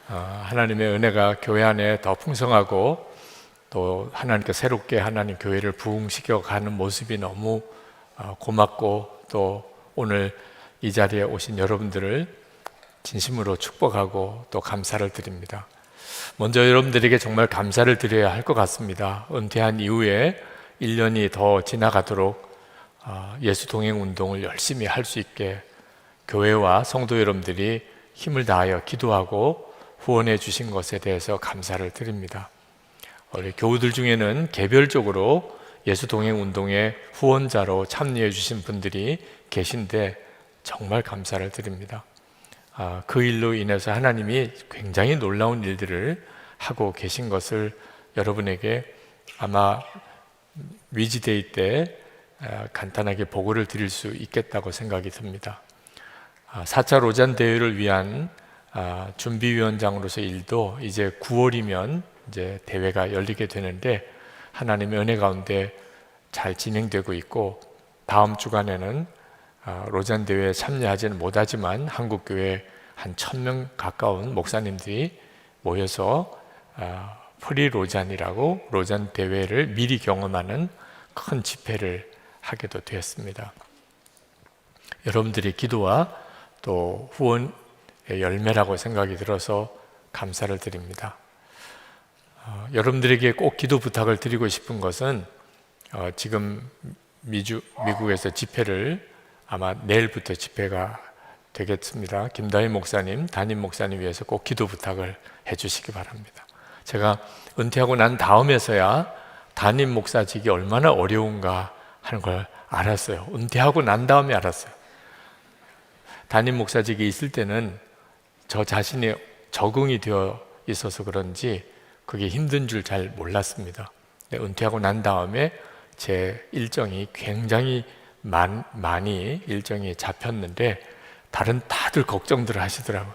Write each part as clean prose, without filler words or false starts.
하나님의 은혜가 교회 안에 더 풍성하고 또 하나님께 새롭게 하나님 교회를 부흥시켜 가는 모습이 너무 고맙고 또 오늘 이 자리에 오신 여러분들을 진심으로 축복하고 또 감사를 드립니다. 먼저 여러분들에게 정말 감사를 드려야 할 것 같습니다. 은퇴한 이후에 1년이 더 지나가도록 예수 동행 운동을 열심히 할 수 있게 교회와 성도 여러분들이 힘을 다하여 기도하고 후원해 주신 것에 대해서 감사를 드립니다. 우리 교우들 중에는 개별적으로 예수 동행 운동의 후원자로 참여해 주신 분들이 계신데 정말 감사를 드립니다. 그 일로 인해서 하나님이 굉장히 놀라운 일들을 하고 계신 것을 여러분에게 아마 위지데이 때 간단하게 보고를 드릴 수 있겠다고 생각이 듭니다. 4차 로잔 대회를 위한 준비위원장으로서 일도 이제 9월이면 이제 대회가 열리게 되는데 하나님의 은혜 가운데 잘 진행되고 있고 다음 주간에는 로잔 대회에 참여하지는 못하지만 한국교회 한 1000명 가까운 목사님들이 모여서 프리 로잔이라고 로잔 대회를 미리 경험하는 큰 집회를 하게도 되었습니다. 여러분들의 기도와 또 후원의 열매라고 생각이 들어서 감사를 드립니다. 여러분들에게 꼭 기도 부탁을 드리고 싶은 것은 지금 미국에서 집회를 아마 내일부터 집회가 되겠습니다. 김다희 목사님, 담임 목사님 위해서 꼭 기도 부탁을 해주시기 바랍니다. 제가 은퇴하고 난 다음에서야 담임 목사직이 얼마나 어려운가 하는 걸 알았어요. 은퇴하고 난 다음에 알았어요. 담임 목사직이 있을 때는 저 자신이 적응이 되어 있어서 그런지 그게 힘든 줄 잘 몰랐습니다. 은퇴하고 난 다음에 제 일정이 굉장히 많이 일정이 잡혔는데 다들 걱정들 하시더라고요.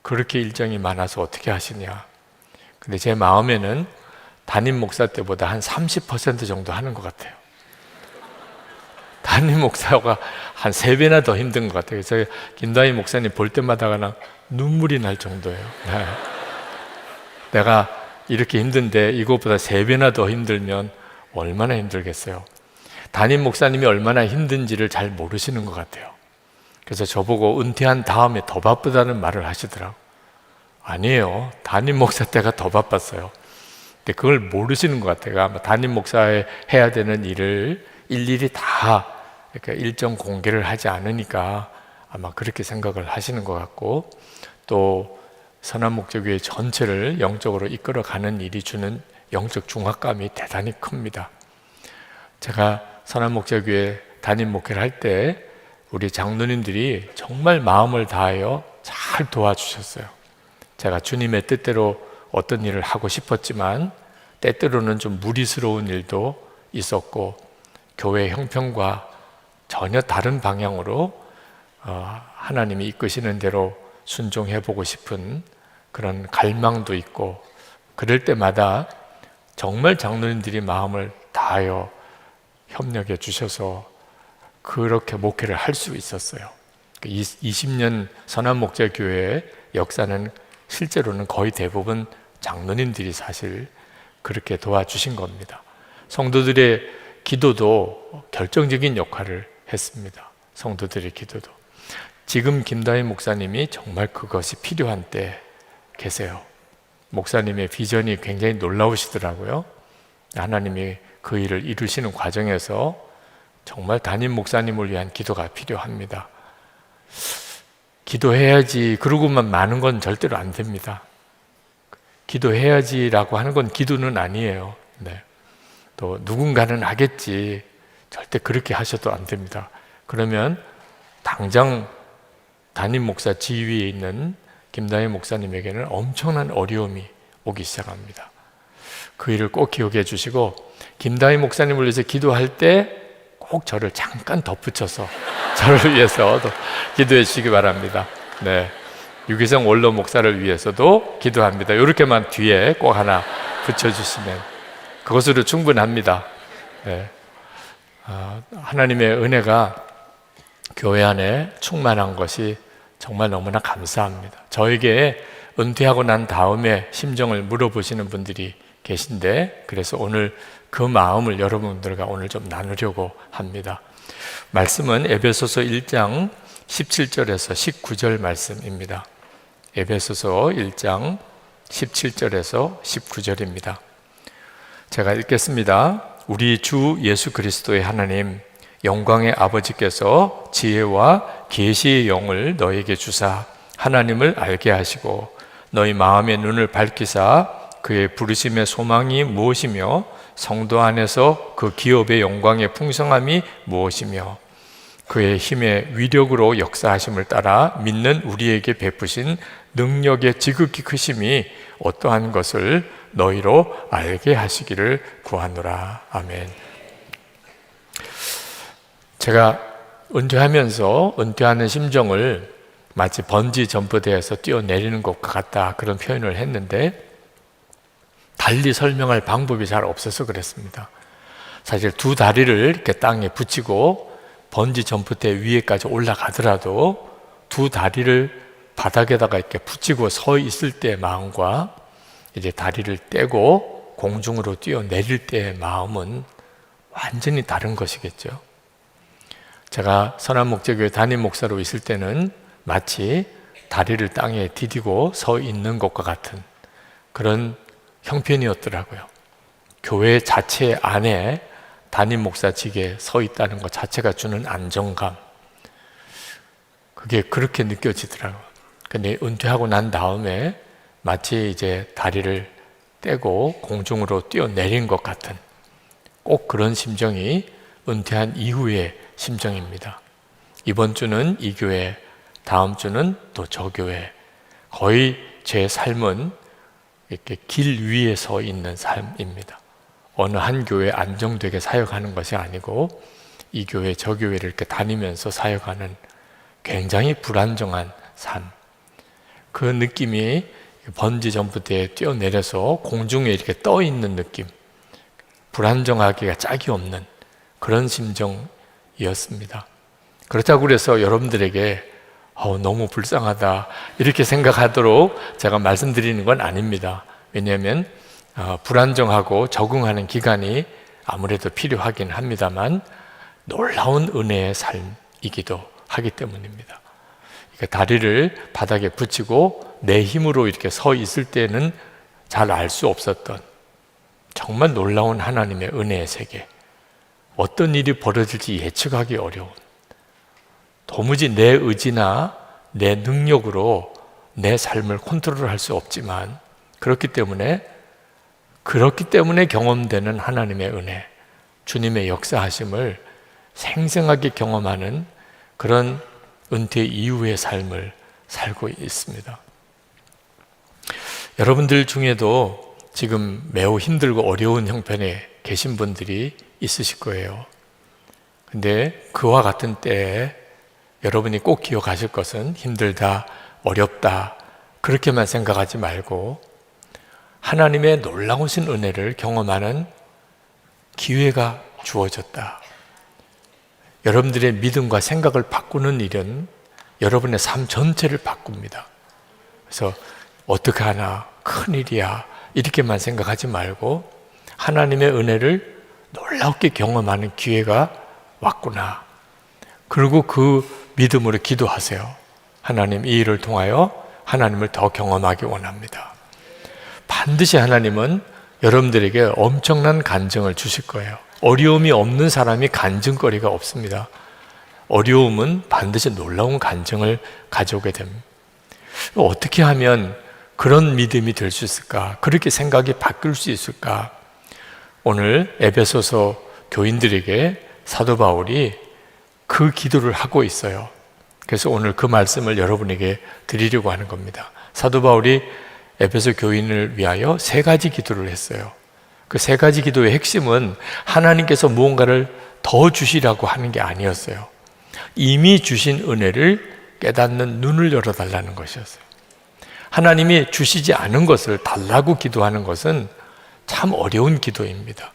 그렇게 일정이 많아서 어떻게 하시냐. 근데 제 마음에는 담임 목사 때보다 한 30% 정도 하는 것 같아요. 담임 목사가 한 3배나 더 힘든 것 같아요. 그래서 김다희 목사님 볼 때마다 그냥 눈물이 날 정도예요. 내가 이렇게 힘든데 이것보다 3배나 더 힘들면 얼마나 힘들겠어요. 담임 목사님이 얼마나 힘든지를 잘 모르시는 것 같아요. 그래서 저보고 은퇴한 다음에 더 바쁘다는 말을 하시더라고요. 아니에요. 담임 목사 때가 더 바빴어요. 근데 그걸 모르시는 것 같아요. 아마 담임 목사에 해야 되는 일을 일일이 다 그러니까 일정 공개를 하지 않으니까 아마 그렇게 생각을 하시는 것 같고 또 선한목적교회 전체를 영적으로 이끌어가는 일이 주는 영적 중압감이 대단히 큽니다. 제가 선한목적교회 담임 목회를 할 때 우리 장로님들이 정말 마음을 다하여 잘 도와주셨어요. 제가 주님의 뜻대로 어떤 일을 하고 싶었지만 때때로는 좀 무리스러운 일도 있었고 교회 형편과 전혀 다른 방향으로 하나님이 이끄시는 대로 순종해보고 싶은 그런 갈망도 있고 그럴 때마다 정말 장로님들이 마음을 다하여 협력해 주셔서 그렇게 목회를 할 수 있었어요. 20년 선한목자교회의 역사는 실제로는 거의 대부분 장로님들이 사실 그렇게 도와주신 겁니다. 성도들의 기도도 결정적인 역할을 했습니다. 성도들의 기도도. 지금 김다희 목사님이 정말 그것이 필요한 때 계세요. 목사님의 비전이 굉장히 놀라우시더라고요. 하나님이 그 일을 이루시는 과정에서 정말 담임 목사님을 위한 기도가 필요합니다. 기도해야지 그러고만 마는 건 절대로 안 됩니다. 기도해야지라고 하는 건 기도는 아니에요. 네. 또 누군가는 하겠지 절대 그렇게 하셔도 안 됩니다. 그러면 당장 담임 목사 지위에 있는 김다희 목사님에게는 엄청난 어려움이 오기 시작합니다. 그 일을 꼭 기억해 주시고 김다희 목사님을 위해서 기도할 때 꼭 저를 잠깐 덧붙여서 저를 위해서도 기도해 주시기 바랍니다. 네, 유기성 원로 목사를 위해서도 기도합니다. 이렇게만 뒤에 꼭 하나 붙여주시면 그것으로 충분합니다. 네. 하나님의 은혜가 교회 안에 충만한 것이 정말 너무나 감사합니다. 저에게 은퇴하고 난 다음에 심정을 물어보시는 분들이 계신데, 그래서 오늘 그 마음을 여러분들과 오늘 좀 나누려고 합니다. 말씀은 에베소서 1장 17절에서 19절 말씀입니다. 에베소서 1장 17절에서 19절입니다. 제가 읽겠습니다. 우리 주 예수 그리스도의 하나님, 영광의 아버지께서 지혜와 계시의 영을 너에게 주사 하나님을 알게 하시고 너희 마음의 눈을 밝히사 그의 부르심의 소망이 무엇이며 성도 안에서 그 기업의 영광의 풍성함이 무엇이며 그의 힘의 위력으로 역사하심을 따라 믿는 우리에게 베푸신 능력의 지극히 크심이 어떠한 것을 너희로 알게 하시기를 구하노라. 아멘. 제가 은퇴하면서 은퇴하는 심정을 마치 번지 점프대에서 뛰어내리는 것과 같다, 그런 표현을 했는데 달리 설명할 방법이 잘 없어서 그랬습니다. 사실 두 다리를 이렇게 땅에 붙이고 번지 점프대 위에까지 올라가더라도 두 다리를 바닥에다가 이렇게 붙이고 서 있을 때의 마음과 이제 다리를 떼고 공중으로 뛰어내릴 때의 마음은 완전히 다른 것이겠죠. 제가 선한목재교회 담임 목사로 있을 때는 마치 다리를 땅에 디디고 서 있는 것과 같은 그런 형편이었더라고요. 교회 자체 안에 담임 목사직에 서 있다는 것 자체가 주는 안정감, 그게 그렇게 느껴지더라고요. 근데 은퇴하고 난 다음에 마치 이제 다리를 떼고 공중으로 뛰어내린 것 같은 꼭 그런 심정이 은퇴한 이후의 심정입니다. 이번 주는 이 교회, 다음 주는 또 저 교회, 거의 제 삶은 이렇게 길 위에 서 있는 삶입니다. 어느 한 교회에 안정되게 사역하는 것이 아니고 이 교회 저 교회를 이렇게 다니면서 사역하는 굉장히 불안정한 삶, 그 느낌이 번지 점프대에 뛰어내려서 공중에 이렇게 떠 있는 느낌, 불안정하기가 짝이 없는 그런 심정이었습니다. 그렇다고 그래서 여러분들에게 너무 불쌍하다 이렇게 생각하도록 제가 말씀드리는 건 아닙니다. 왜냐하면 불안정하고 적응하는 기간이 아무래도 필요하긴 합니다만 놀라운 은혜의 삶이기도 하기 때문입니다. 그러니까 다리를 바닥에 붙이고 내 힘으로 이렇게 서 있을 때는 잘 알 수 없었던 정말 놀라운 하나님의 은혜의 세계, 어떤 일이 벌어질지 예측하기 어려운, 도무지 내 의지나 내 능력으로 내 삶을 컨트롤할 수 없지만 그렇기 때문에 경험되는 하나님의 은혜, 주님의 역사하심을 생생하게 경험하는 그런 은퇴 이후의 삶을 살고 있습니다. 여러분들 중에도 지금 매우 힘들고 어려운 형편에 계신 분들이 있으실 거예요. 근데 그와 같은 때에 여러분이 꼭 기억하실 것은 힘들다, 어렵다 그렇게만 생각하지 말고 하나님의 놀라우신 은혜를 경험하는 기회가 주어졌다. 여러분들의 믿음과 생각을 바꾸는 일은 여러분의 삶 전체를 바꿉니다. 그래서 어떻게 하나, 큰일이야 이렇게만 생각하지 말고 하나님의 은혜를 놀랍게 경험하는 기회가 왔구나. 그리고 그 믿음으로 기도하세요. 하나님, 이 일을 통하여 하나님을 더 경험하기 원합니다. 반드시 하나님은 여러분들에게 엄청난 간증을 주실 거예요. 어려움이 없는 사람이 간증거리가 없습니다. 어려움은 반드시 놀라운 간증을 가져오게 됩니다. 어떻게 하면 그런 믿음이 될 수 있을까? 그렇게 생각이 바뀔 수 있을까? 오늘 에베소서 교인들에게 사도 바울이 그 기도를 하고 있어요. 그래서 오늘 그 말씀을 여러분에게 드리려고 하는 겁니다. 사도 바울이 에베소 교인을 위하여 3가지 기도를 했어요. 그 3가지 기도의 핵심은 하나님께서 무언가를 더 주시라고 하는 게 아니었어요. 이미 주신 은혜를 깨닫는 눈을 열어달라는 것이었어요. 하나님이 주시지 않은 것을 달라고 기도하는 것은 참 어려운 기도입니다.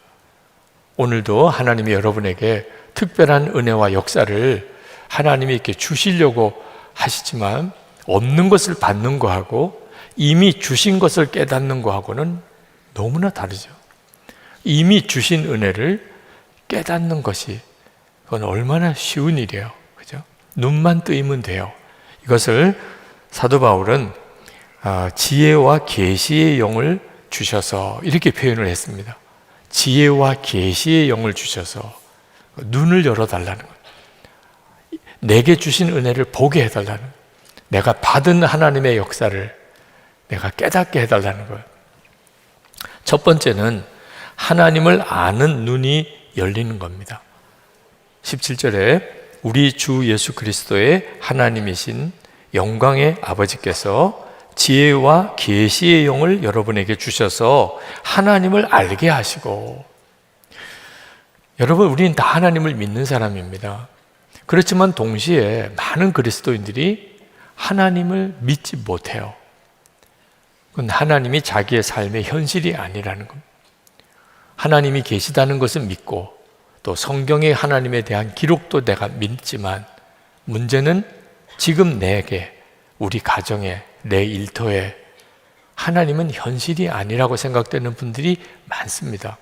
오늘도 하나님이 여러분에게 특별한 은혜와 역사를 하나님이 이렇게 주시려고 하시지만 없는 것을 받는 거하고 이미 주신 것을 깨닫는 거하고는 너무나 다르죠. 이미 주신 은혜를 깨닫는 것이 그건 얼마나 쉬운 일이에요. 그죠? 눈만 뜨이면 돼요. 이것을 사도 바울은 지혜와 계시의 영을 주셔서 이렇게 표현을 했습니다. 지혜와 계시의 영을 주셔서 눈을 열어달라는 거예요. 내게 주신 은혜를 보게 해달라는 거예요. 내가 받은 하나님의 역사를 내가 깨닫게 해달라는 거예요. 첫 번째는 하나님을 아는 눈이 열리는 겁니다. 17절에 우리 주 예수 그리스도의 하나님이신 영광의 아버지께서 지혜와 계시의 영을 여러분에게 주셔서 하나님을 알게 하시고, 여러분 우리는 다 하나님을 믿는 사람입니다. 그렇지만 동시에 많은 그리스도인들이 하나님을 믿지 못해요. 그건 하나님이 자기의 삶의 현실이 아니라는 겁니다. 하나님이 계시다는 것은 믿고 또 성경의 하나님에 대한 기록도 내가 믿지만 문제는 지금 내게, 우리 가정에, 내 일터에 하나님은 현실이 아니라고 생각되는 분들이 많습니다.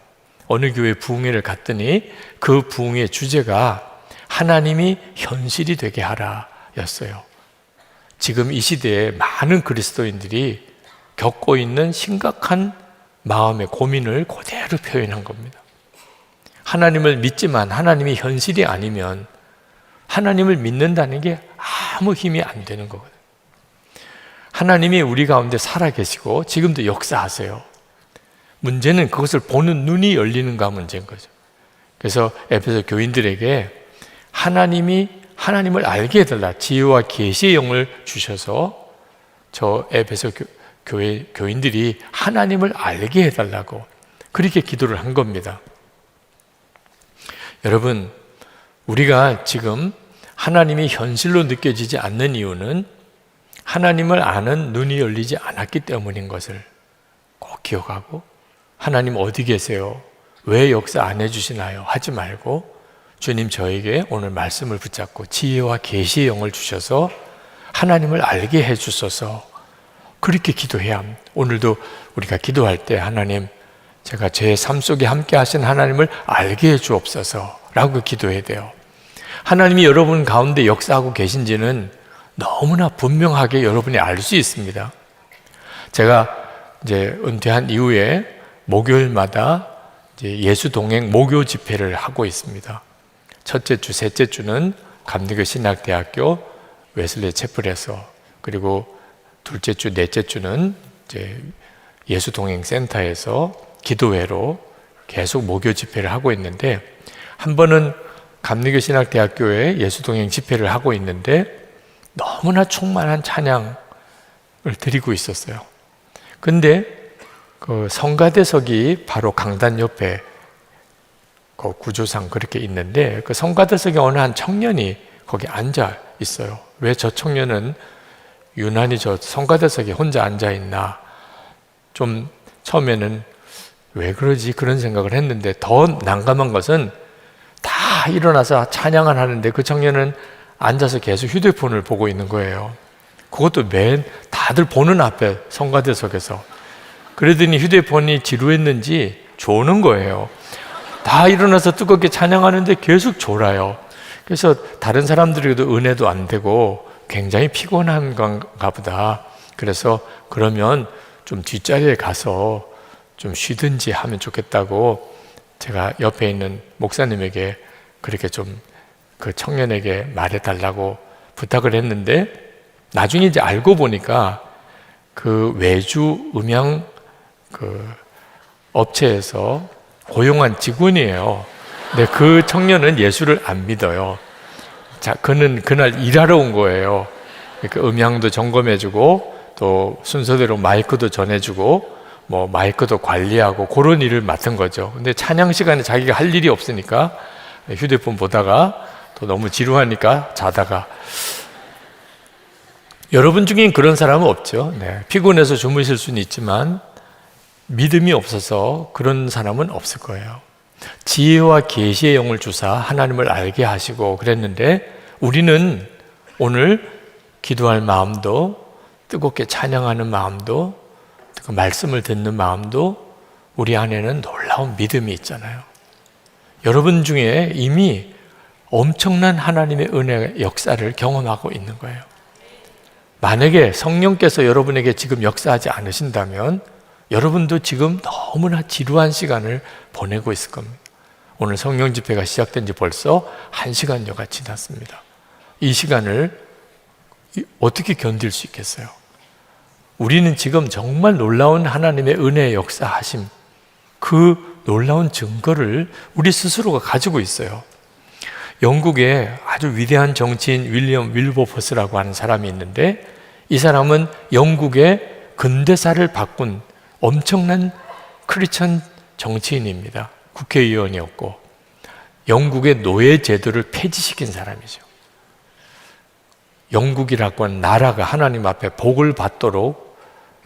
어느 교회 부흥회를 갔더니 그 부흥회 주제가 하나님이 현실이 되게 하라 였어요. 지금 이 시대에 많은 그리스도인들이 겪고 있는 심각한 마음의 고민을 그대로 표현한 겁니다. 하나님을 믿지만 하나님이 현실이 아니면 하나님을 믿는다는 게 아무 힘이 안 되는 거거든요. 하나님이 우리 가운데 살아계시고 지금도 역사하세요. 문제는 그것을 보는 눈이 열리는가 문제인 거죠. 그래서 에베소 교인들에게 하나님을 알게 해달라, 지혜와 계시의 영을 주셔서 저 에베소 교회 교인들이 하나님을 알게 해달라고 그렇게 기도를 한 겁니다. 여러분, 우리가 지금 하나님이 현실로 느껴지지 않는 이유는 하나님을 아는 눈이 열리지 않았기 때문인 것을 꼭 기억하고, 하나님 어디 계세요? 왜 역사 안 해주시나요? 하지 말고 주님 저에게 오늘 말씀을 붙잡고 지혜와 계시의 영을 주셔서 하나님을 알게 해주소서, 그렇게 기도해야 합니다. 오늘도 우리가 기도할 때 하나님, 제가 제 삶 속에 함께 하신 하나님을 알게 해주옵소서 라고 기도해야 돼요. 하나님이 여러분 가운데 역사하고 계신지는 너무나 분명하게 여러분이 알 수 있습니다. 제가 이제 은퇴한 이후에 목요일마다 이제 예수 동행 목요 집회를 하고 있습니다. 첫째 주, 셋째 주는 감리교 신학대학교 웨슬리 채플에서, 그리고 둘째 주, 넷째 주는 이제 예수 동행 센터에서 기도회로 계속 목요 집회를 하고 있는데, 한 번은 감리교 신학대학교에 예수 동행 집회를 하고 있는데 너무나 충만한 찬양을 드리고 있었어요. 근데 그 성가대석이 바로 강단 옆에 그 구조상 그렇게 있는데, 그 성가대석에 어느 한 청년이 거기 앉아 있어요. 왜 저 청년은 유난히 저 성가대석에 혼자 앉아 있나, 좀 처음에는 왜 그러지 그런 생각을 했는데, 더 난감한 것은 다 일어나서 찬양을 하는데 그 청년은 앉아서 계속 휴대폰을 보고 있는 거예요. 그것도 다들 보는 앞에 성가대석에서. 그러더니 휴대폰이 지루했는지 조는 거예요. 다 일어나서 뜨겁게 찬양하는데 계속 졸아요. 그래서 다른 사람들에게도 은혜도 안 되고 굉장히 피곤한 건가 보다. 그래서 그러면 좀 뒷자리에 가서 좀 쉬든지 하면 좋겠다고 제가 옆에 있는 목사님에게 그렇게 좀 그 청년에게 말해달라고 부탁을 했는데, 나중에 이제 알고 보니까 그 외주 음향 그 업체에서 고용한 직원이에요. 근데 그 청년은 예수를 안 믿어요. 자, 그는 그날 일하러 온 거예요. 그러니까 음향도 점검해주고 또 순서대로 마이크도 전해주고 뭐 마이크도 관리하고 그런 일을 맡은 거죠. 근데 찬양 시간에 자기가 할 일이 없으니까 휴대폰 보다가 또 너무 지루하니까 자다가. 여러분 중엔 그런 사람은 없죠. 네, 피곤해서 주무실 수는 있지만 믿음이 없어서 그런 사람은 없을 거예요. 지혜와 계시의 영을 주사 하나님을 알게 하시고 그랬는데, 우리는 오늘 기도할 마음도 뜨겁게 찬양하는 마음도, 그 말씀을 듣는 마음도 우리 안에는 놀라운 믿음이 있잖아요. 여러분 중에 이미 엄청난 하나님의 은혜의 역사를 경험하고 있는 거예요. 만약에 성령께서 여러분에게 지금 역사하지 않으신다면 여러분도 지금 너무나 지루한 시간을 보내고 있을 겁니다. 오늘 성령 집회가 시작된 지 벌써 1시간여가 지났습니다. 이 시간을 어떻게 견딜 수 있겠어요? 우리는 지금 정말 놀라운 하나님의 은혜의 역사하심, 그 놀라운 증거를 우리 스스로가 가지고 있어요. 영국에 아주 위대한 정치인 윌리엄 윌버포스라고 하는 사람이 있는데, 이 사람은 영국의 근대사를 바꾼 엄청난 크리스천 정치인입니다. 국회의원이었고 영국의 노예 제도를 폐지시킨 사람이죠. 영국이라고 하는 나라가 하나님 앞에 복을 받도록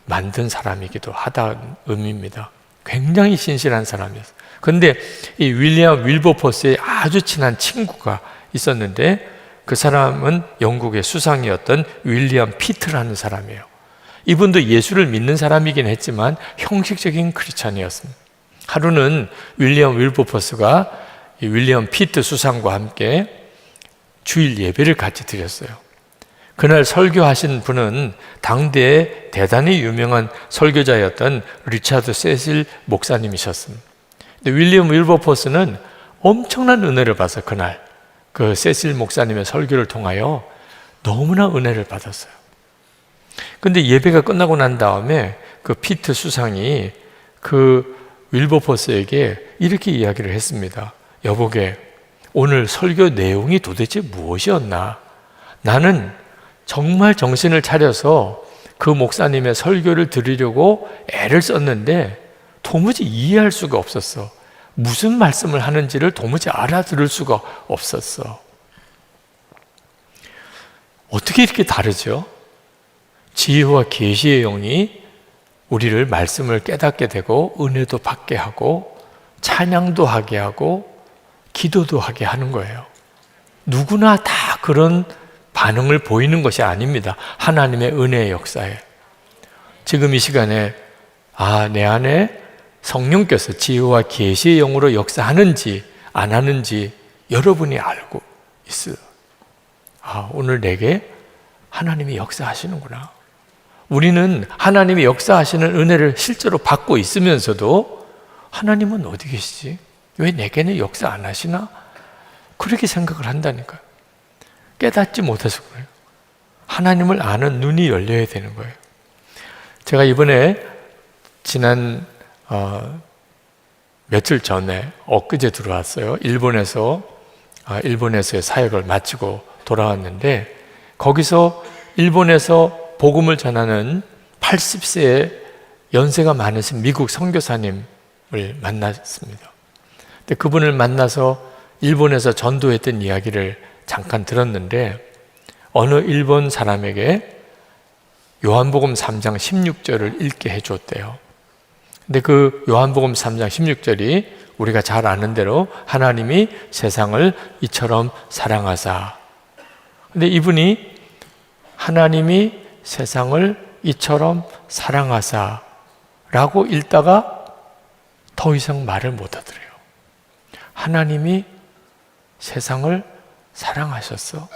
만든 사람이기도 하다는 의미입니다. 굉장히 신실한 사람이었어요. 그런데 이 윌리엄 윌버포스의 아주 친한 친구가 있었는데, 그 사람은 영국의 수상이었던 윌리엄 피트라는 사람이에요. 이분도 예수를 믿는 사람이긴 했지만 형식적인 크리스찬이었습니다. 하루는 윌리엄 윌버포스가 이 윌리엄 피트 수상과 함께 주일 예배를 같이 드렸어요. 그날 설교하신 분은 당대에 대단히 유명한 설교자였던 리차드 세실 목사님이셨습니다. 근데 윌리엄 윌버포스는 엄청난 은혜를 받아서 그날 그 세실 목사님의 설교를 통하여 너무나 은혜를 받았어요. 근데 예배가 끝나고 난 다음에 그 피트 수상이 그 윌버포스에게 이렇게 이야기를 했습니다. 여보게, 오늘 설교 내용이 도대체 무엇이었나? 나는 정말 정신을 차려서 그 목사님의 설교를 들으려고 애를 썼는데 도무지 이해할 수가 없었어. 무슨 말씀을 하는지를 도무지 알아들을 수가 없었어. 어떻게 이렇게 다르죠? 지혜와 계시의 영이 우리를 말씀을 깨닫게 되고 은혜도 받게 하고 찬양도 하게 하고 기도도 하게 하는 거예요. 누구나 다 그런 반응을 보이는 것이 아닙니다. 하나님의 은혜의 역사에. 지금 이 시간에 내 안에 성령께서 지혜와 계시의 영으로 역사하는지 안 하는지 여러분이 알고 있어요. 오늘 내게 하나님이 역사하시는구나. 우리는 하나님이 역사하시는 은혜를 실제로 받고 있으면서도 하나님은 어디 계시지? 왜 내게는 역사 안 하시나? 그렇게 생각을 한다니까요. 깨닫지 못해서 그래요. 하나님을 아는 눈이 열려야 되는 거예요. 제가 이번에 지난 며칠 전에 엊그제 들어왔어요. 일본에서의 사역을 마치고 돌아왔는데, 거기서 일본에서 복음을 전하는 80세의 연세가 많으신 미국 선교사님을 만났습니다. 근데 그분을 만나서 일본에서 전도했던 이야기를 잠깐 들었는데, 어느 일본 사람에게 요한복음 3장 16절을 읽게 해줬대요. 근데 그 요한복음 3장 16절이 우리가 잘 아는 대로 하나님이 세상을 이처럼 사랑하사. 근데 이분이 하나님이 세상을 이처럼 사랑하사 라고 읽다가 더 이상 말을 못 하더래요. 하나님이 세상을 사랑하셨어.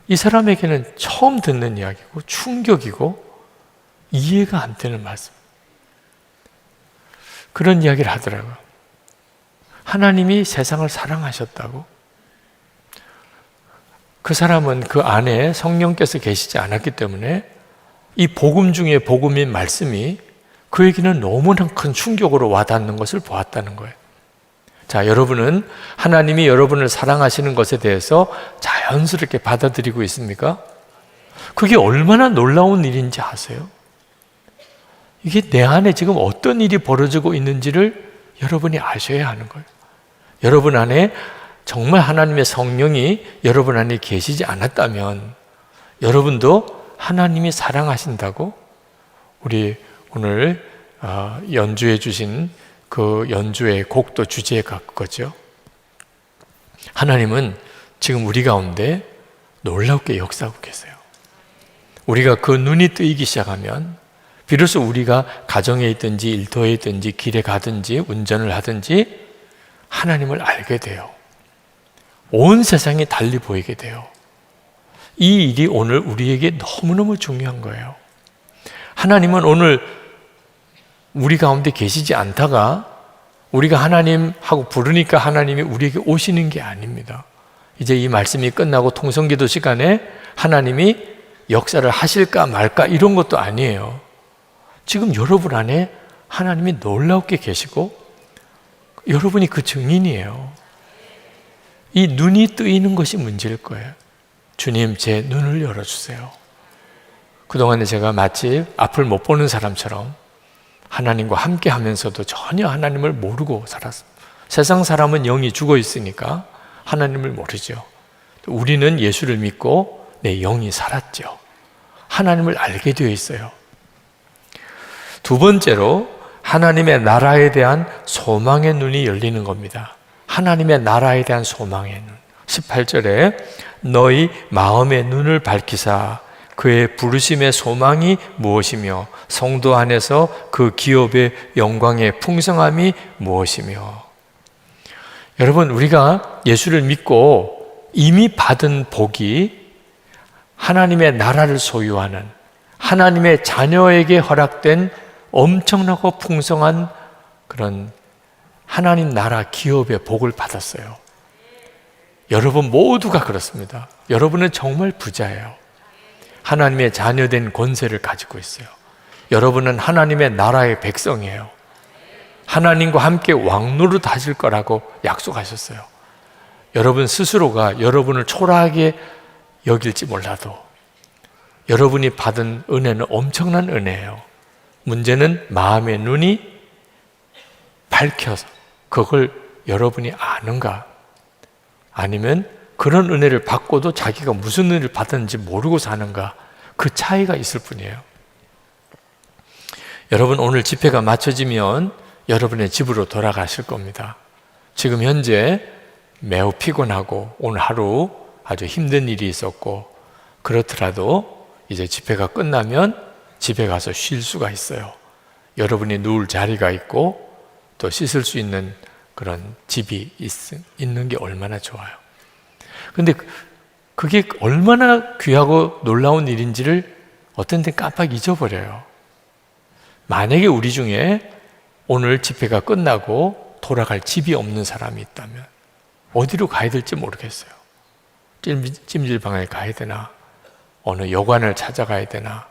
이 사람에게는 처음 듣는 이야기고 충격이고 이해가 안 되는 말씀. 그런 이야기를 하더라고요. 하나님이 세상을 사랑하셨다고? 그 사람은 그 안에 성령께서 계시지 않았기 때문에 이 복음 중에 복음인 말씀이 그에게는 너무나 큰 충격으로 와닿는 것을 보았다는 거예요. 자, 여러분은 하나님이 여러분을 사랑하시는 것에 대해서 자연스럽게 받아들이고 있습니까? 그게 얼마나 놀라운 일인지 아세요? 이게 내 안에 지금 어떤 일이 벌어지고 있는지를 여러분이 아셔야 하는 거예요. 여러분 안에 정말 하나님의 성령이 여러분 안에 계시지 않았다면 여러분도 하나님이 사랑하신다고? 우리 오늘 연주해 주신 그 연주의 곡도 주제가 그거죠. 하나님은 지금 우리 가운데 놀랍게 역사하고 계세요. 우리가 그 눈이 뜨이기 시작하면 비로소 우리가 가정에 있든지 일터에 있든지 길에 가든지 운전을 하든지 하나님을 알게 돼요. 온 세상이 달리 보이게 돼요. 이 일이 오늘 우리에게 너무너무 중요한 거예요. 하나님은 오늘 우리 가운데 계시지 않다가 우리가 하나님하고 부르니까 하나님이 우리에게 오시는 게 아닙니다. 이제 이 말씀이 끝나고 통성기도 시간에 하나님이 역사를 하실까 말까 이런 것도 아니에요. 지금 여러분 안에 하나님이 놀랍게 계시고 여러분이 그 증인이에요. 이 눈이 뜨이는 것이 문제일 거예요. 주님, 제 눈을 열어주세요. 그동안에 제가 마치 앞을 못 보는 사람처럼 하나님과 함께 하면서도 전혀 하나님을 모르고 살았습니다. 세상 사람은 영이 죽어 있으니까 하나님을 모르죠. 우리는 예수를 믿고 내 영이 살았죠. 하나님을 알게 되어 있어요. 두 번째로 하나님의 나라에 대한 소망의 눈이 열리는 겁니다. 하나님의 나라에 대한 소망의 눈. 18절에 너희 마음의 눈을 밝히사 그의 부르심의 소망이 무엇이며 성도 안에서 그 기업의 영광의 풍성함이 무엇이며. 여러분, 우리가 예수를 믿고 이미 받은 복이 하나님의 나라를 소유하는 하나님의 자녀에게 허락된 엄청나고 풍성한 그런 하나님 나라 기업의 복을 받았어요. 여러분 모두가 그렇습니다. 여러분은 정말 부자예요. 하나님의 자녀된 권세를 가지고 있어요. 여러분은 하나님의 나라의 백성이에요. 하나님과 함께 왕노릇 하실 거라고 약속하셨어요. 여러분 스스로가 여러분을 초라하게 여길지 몰라도 여러분이 받은 은혜는 엄청난 은혜예요. 문제는 마음의 눈이 밝혀서 그걸 여러분이 아는가? 아니면 그런 은혜를 받고도 자기가 무슨 은혜를 받았는지 모르고 사는가? 그 차이가 있을 뿐이에요. 여러분 오늘 집회가 마쳐지면 여러분의 집으로 돌아가실 겁니다. 지금 현재 매우 피곤하고 오늘 하루 아주 힘든 일이 있었고 그렇더라도 이제 집회가 끝나면 집에 가서 쉴 수가 있어요. 여러분이 누울 자리가 있고 또 씻을 수 있는 그런 집이 있는 게 얼마나 좋아요. 근데 그게 얼마나 귀하고 놀라운 일인지를 어떤 때 깜빡 잊어버려요. 만약에 우리 중에 오늘 집회가 끝나고 돌아갈 집이 없는 사람이 있다면 어디로 가야 될지 모르겠어요. 찜질방에 가야 되나? 어느 여관을 찾아가야 되나?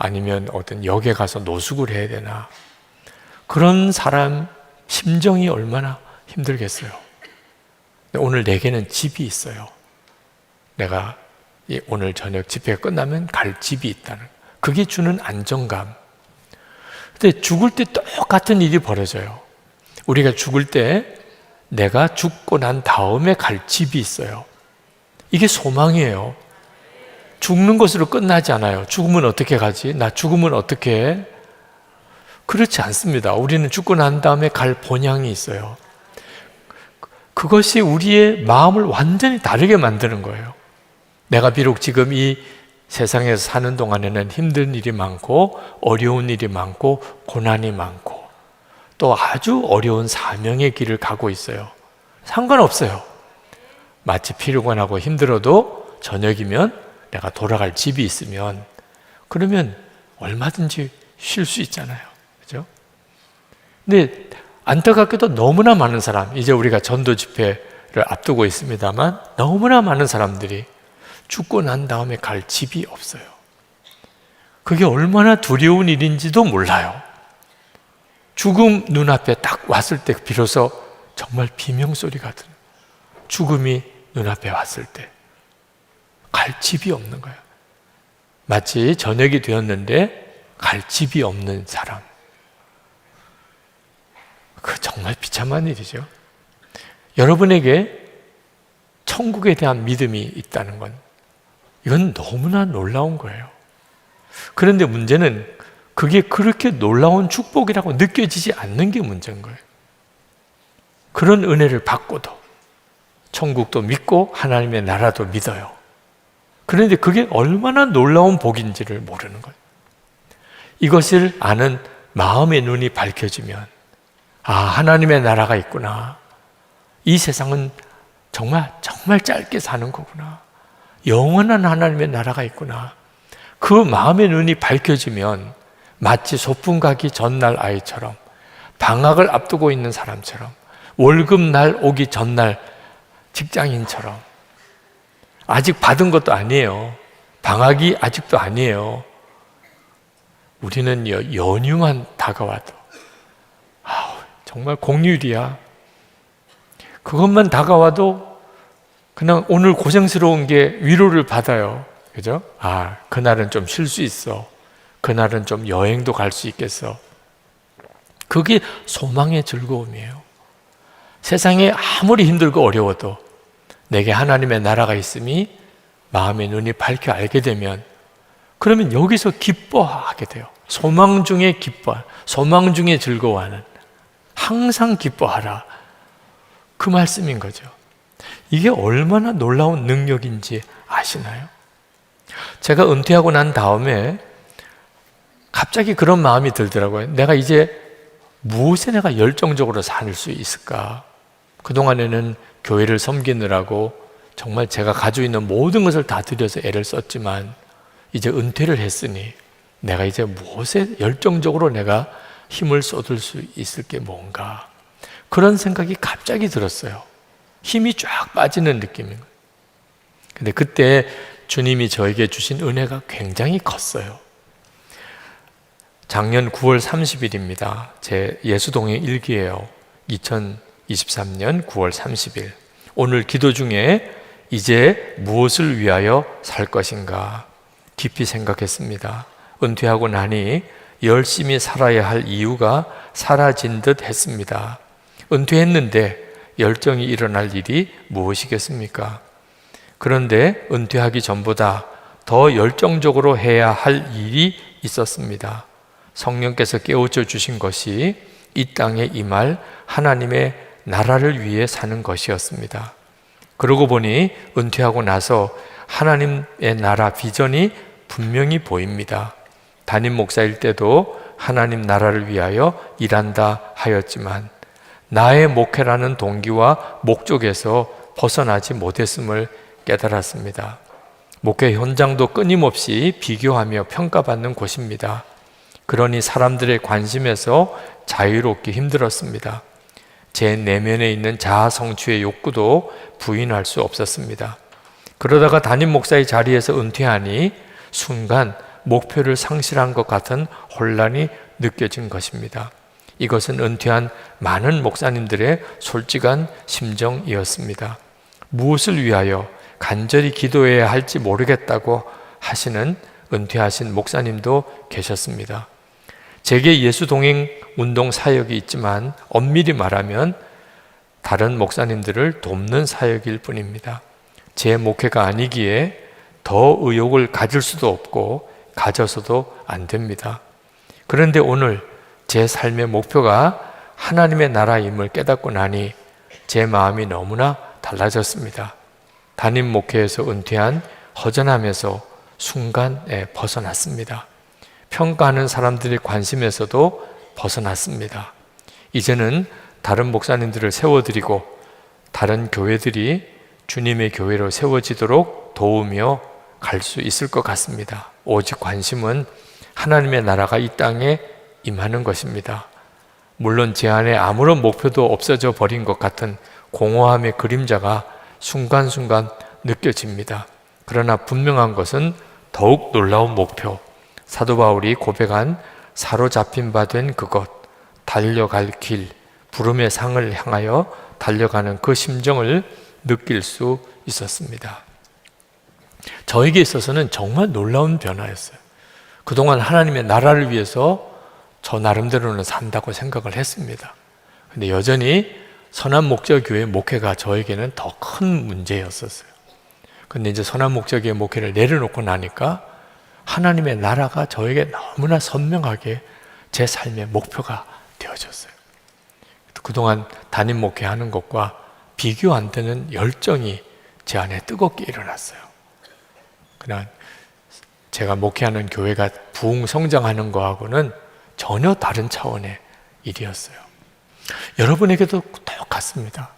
아니면 어떤 역에 가서 노숙을 해야 되나? 그런 사람 심정이 얼마나 힘들겠어요. 오늘 내게는 집이 있어요. 내가 오늘 저녁 집회가 끝나면 갈 집이 있다는 그게 주는 안정감. 근데 죽을 때 똑같은 일이 벌어져요. 우리가 죽을 때 내가 죽고 난 다음에 갈 집이 있어요. 이게 소망이에요. 죽는 것으로 끝나지 않아요. 죽으면 어떻게 가지? 나 죽으면 어떻게 해? 그렇지 않습니다. 우리는 죽고 난 다음에 갈 본향이 있어요. 그것이 우리의 마음을 완전히 다르게 만드는 거예요. 내가 비록 지금 이 세상에서 사는 동안에는 힘든 일이 많고 어려운 일이 많고 고난이 많고 또 아주 어려운 사명의 길을 가고 있어요. 상관없어요. 마치 피곤하고 힘들어도 저녁이면 내가 돌아갈 집이 있으면 그러면 얼마든지 쉴 수 있잖아요. 그죠? 근데 안타깝게도 너무나 많은 사람, 이제 우리가 전도 집회를 앞두고 있습니다만 너무나 많은 사람들이 죽고 난 다음에 갈 집이 없어요. 그게 얼마나 두려운 일인지도 몰라요. 죽음 눈앞에 딱 왔을 때 비로소 정말 비명소리가 들어요. 죽음이 눈앞에 왔을 때 갈 집이 없는 거예요. 마치 저녁이 되었는데 갈 집이 없는 사람. 그 정말 비참한 일이죠. 여러분에게 천국에 대한 믿음이 있다는 건 이건 너무나 놀라운 거예요. 그런데 문제는 그게 그렇게 놀라운 축복이라고 느껴지지 않는 게 문제인 거예요. 그런 은혜를 받고도 천국도 믿고 하나님의 나라도 믿어요. 그런데 그게 얼마나 놀라운 복인지를 모르는 거예요. 이것을 아는 마음의 눈이 밝혀지면, 아, 하나님의 나라가 있구나. 이 세상은 정말 짧게 사는 거구나. 영원한 하나님의 나라가 있구나. 그 마음의 눈이 밝혀지면 마치 소풍 가기 전날 아이처럼, 방학을 앞두고 있는 사람처럼, 월급날 오기 전날 직장인처럼, 아직 받은 것도 아니에요. 방학이 아직도 아니에요. 우리는 연휴만 다가와도 정말 공휴일이야. 그것만 다가와도 그냥 오늘 고생스러운 게 위로를 받아요. 그죠? 아, 그날은 좀 쉴 수 있어. 그날은 좀 여행도 갈 수 있겠어. 그게 소망의 즐거움이에요. 세상에 아무리 힘들고 어려워도 내게 하나님의 나라가 있음이 마음의 눈이 밝혀 알게 되면, 그러면 여기서 기뻐하게 돼요. 소망 중에 기뻐, 소망 중에 즐거워하는, 항상 기뻐하라, 그 말씀인 거죠. 이게 얼마나 놀라운 능력인지 아시나요? 제가 은퇴하고 난 다음에 갑자기 그런 마음이 들더라고요. 내가 이제 무엇에 내가 열정적으로 살 수 있을까? 그동안에는 교회를 섬기느라고 정말 제가 가지고 있는 모든 것을 다 들여서 애를 썼지만, 이제 은퇴를 했으니 내가 이제 무엇에 열정적으로 내가 힘을 쏟을 수 있을 게 뭔가, 그런 생각이 갑자기 들었어요. 힘이 쫙 빠지는 느낌인 거예요. 근데 그때 주님이 저에게 주신 은혜가 굉장히 컸어요. 작년 9월 30일입니다. 제 예수동행 일기예요. 2023년 9월 30일. 오늘 기도 중에 이제 무엇을 위하여 살 것인가 깊이 생각했습니다. 은퇴하고 나니 열심히 살아야 할 이유가 사라진 듯 했습니다. 은퇴했는데 열정이 일어날 일이 무엇이겠습니까? 그런데 은퇴하기 전보다 더 열정적으로 해야 할 일이 있었습니다. 성령께서 깨우쳐 주신 것이 이 땅에 임할 하나님의 나라를 위해 사는 것이었습니다. 그러고 보니 은퇴하고 나서 하나님의 나라 비전이 분명히 보입니다. 담임 목사일 때도 하나님 나라를 위하여 일한다 하였지만 나의 목회라는 동기와 목적에서 벗어나지 못했음을 깨달았습니다. 목회 현장도 끊임없이 비교하며 평가받는 곳입니다. 그러니 사람들의 관심에서 자유롭기 힘들었습니다. 제 내면에 있는 자아 성취의 욕구도 부인할 수 없었습니다. 그러다가 담임 목사의 자리에서 은퇴하니 순간 목표를 상실한 것 같은 혼란이 느껴진 것입니다. 이것은 은퇴한 많은 목사님들의 솔직한 심정이었습니다. 무엇을 위하여 간절히 기도해야 할지 모르겠다고 하시는 은퇴하신 목사님도 계셨습니다. 제게 예수 동행 운동 사역이 있지만 엄밀히 말하면 다른 목사님들을 돕는 사역일 뿐입니다. 제 목회가 아니기에 더 의욕을 가질 수도 없고 가져서도 안 됩니다. 그런데 오늘 제 삶의 목표가 하나님의 나라임을 깨닫고 나니 제 마음이 너무나 달라졌습니다. 담임 목회에서 은퇴한 허전함에서 순간에 벗어났습니다. 평가하는 사람들의 관심에서도 벗어났습니다. 이제는 다른 목사님들을 세워드리고 다른 교회들이 주님의 교회로 세워지도록 도우며 갈 수 있을 것 같습니다. 오직 관심은 하나님의 나라가 이 땅에 임하는 것입니다. 물론 제 안에 아무런 목표도 없어져 버린 것 같은 공허함의 그림자가 순간순간 느껴집니다. 그러나 분명한 것은 더욱 놀라운 목표, 사도 바울이 고백한 사로잡힌 바 된 그것, 달려갈 길, 부름의 상을 향하여 달려가는 그 심정을 느낄 수 있었습니다. 저에게 있어서는 정말 놀라운 변화였어요. 그동안 하나님의 나라를 위해서 저 나름대로는 산다고 생각을 했습니다. 근데 여전히 선한 목자교회 목회가 저에게는 더 큰 문제였었어요. 근데 이제 선한 목자교회 목회를 내려놓고 나니까 하나님의 나라가 저에게 너무나 선명하게 제 삶의 목표가 되어졌어요. 그동안 담임 목회하는 것과 비교 안 되는 열정이 제 안에 뜨겁게 일어났어요. 그냥 제가 목회하는 교회가 부흥 성장하는 거하고는 전혀 다른 차원의 일이었어요. 여러분에게도 똑같습니다.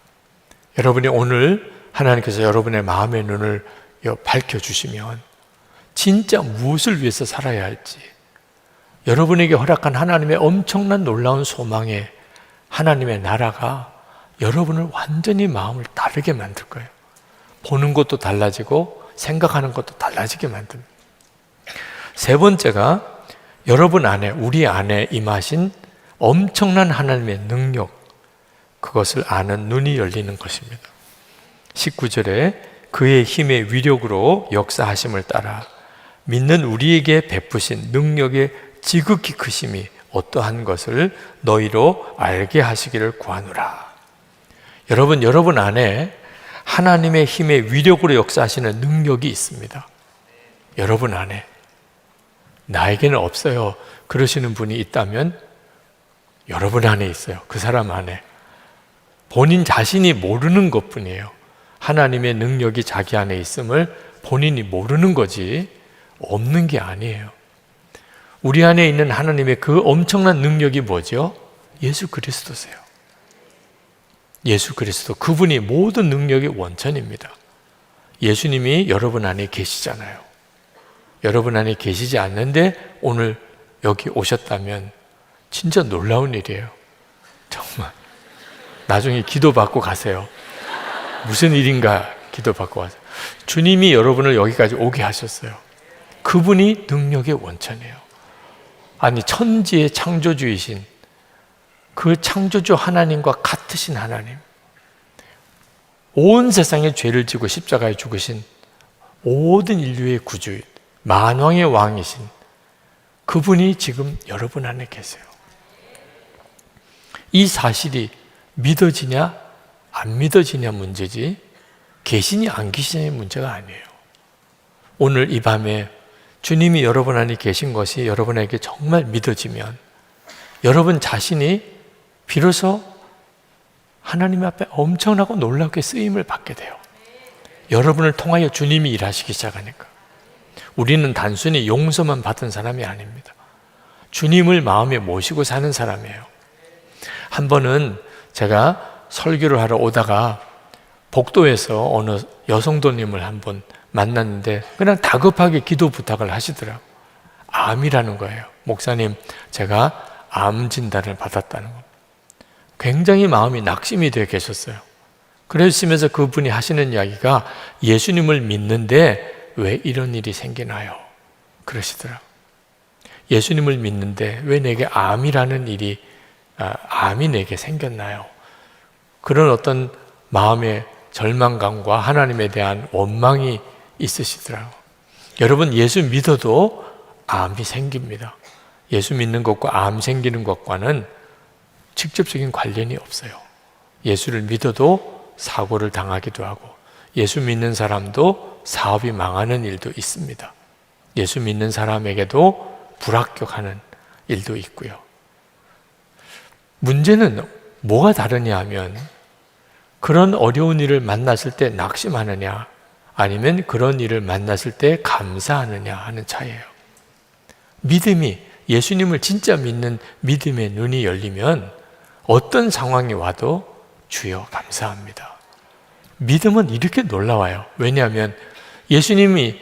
여러분이 오늘 하나님께서 여러분의 마음의 눈을 밝혀주시면 진짜 무엇을 위해서 살아야 할지, 여러분에게 허락한 하나님의 엄청난 놀라운 소망에 하나님의 나라가 여러분을 완전히 마음을 다르게 만들 거예요. 보는 것도 달라지고 생각하는 것도 달라지게 만듭니다. 세 번째가 여러분 안에, 우리 안에 임하신 엄청난 하나님의 능력, 그것을 아는 눈이 열리는 것입니다. 19절에 그의 힘의 위력으로 역사하심을 따라 믿는 우리에게 베푸신 능력의 지극히 크심이 어떠한 것을 너희로 알게 하시기를 구하노라. 여러분 안에 하나님의 힘의 위력으로 역사하시는 능력이 있습니다. 여러분 안에. 나에게는 없어요. 그러시는 분이 있다면 여러분 안에 있어요. 그 사람 안에. 본인 자신이 모르는 것뿐이에요. 하나님의 능력이 자기 안에 있음을 본인이 모르는 거지 없는 게 아니에요. 우리 안에 있는 하나님의 그 엄청난 능력이 뭐죠? 예수 그리스도세요. 예수 그리스도, 그분이 모든 능력의 원천입니다. 예수님이 여러분 안에 계시잖아요. 여러분 안에 계시지 않는데 오늘 여기 오셨다면 진짜 놀라운 일이에요. 정말 나중에 기도받고 가세요. 무슨 일인가 기도받고 가세요. 주님이 여러분을 여기까지 오게 하셨어요. 그분이 능력의 원천이에요. 아니, 천지의 창조주이신 그 창조주 하나님과 같으신 하나님, 온 세상의 죄를 지고 십자가에 죽으신 모든 인류의 구주, 만왕의 왕이신 그분이 지금 여러분 안에 계세요. 이 사실이 믿어지냐 안 믿어지냐 문제지 계시냐 안 계시냐의 문제가 아니에요. 오늘 이 밤에 주님이 여러분 안에 계신 것이 여러분에게 정말 믿어지면 여러분 자신이 비로소 하나님 앞에 엄청나고 놀랍게 쓰임을 받게 돼요. 여러분을 통하여 주님이 일하시기 시작하니까. 우리는 단순히 용서만 받은 사람이 아닙니다. 주님을 마음에 모시고 사는 사람이에요. 한 번은 제가 설교를 하러 오다가 복도에서 어느 여성도님을 한번 만났는데 그냥 다급하게 기도 부탁을 하시더라고요. 암이라는 거예요. 목사님, 제가 암 진단을 받았다는 겁니다. 굉장히 마음이 낙심이 되어 계셨어요. 그러시면서 그분이 하시는 이야기가 예수님을 믿는데 왜 이런 일이 생기나요? 그러시더라고요. 예수님을 믿는데 왜 내게 암이 내게 생겼나요? 그런 어떤 마음의 절망감과 하나님에 대한 원망이 있으시더라고요. 여러분, 예수 믿어도 암이 생깁니다. 예수 믿는 것과 암 생기는 것과는 직접적인 관련이 없어요. 예수를 믿어도 사고를 당하기도 하고 예수 믿는 사람도 사업이 망하는 일도 있습니다. 예수 믿는 사람에게도 불합격하는 일도 있고요. 문제는 뭐가 다르냐 하면 그런 어려운 일을 만났을 때 낙심하느냐 아니면 그런 일을 만났을 때 감사하느냐 하는 차이예요. 믿음이, 예수님을 진짜 믿는 믿음의 눈이 열리면 어떤 상황이 와도 주여 감사합니다. 믿음은 이렇게 놀라워요. 왜냐하면 예수님이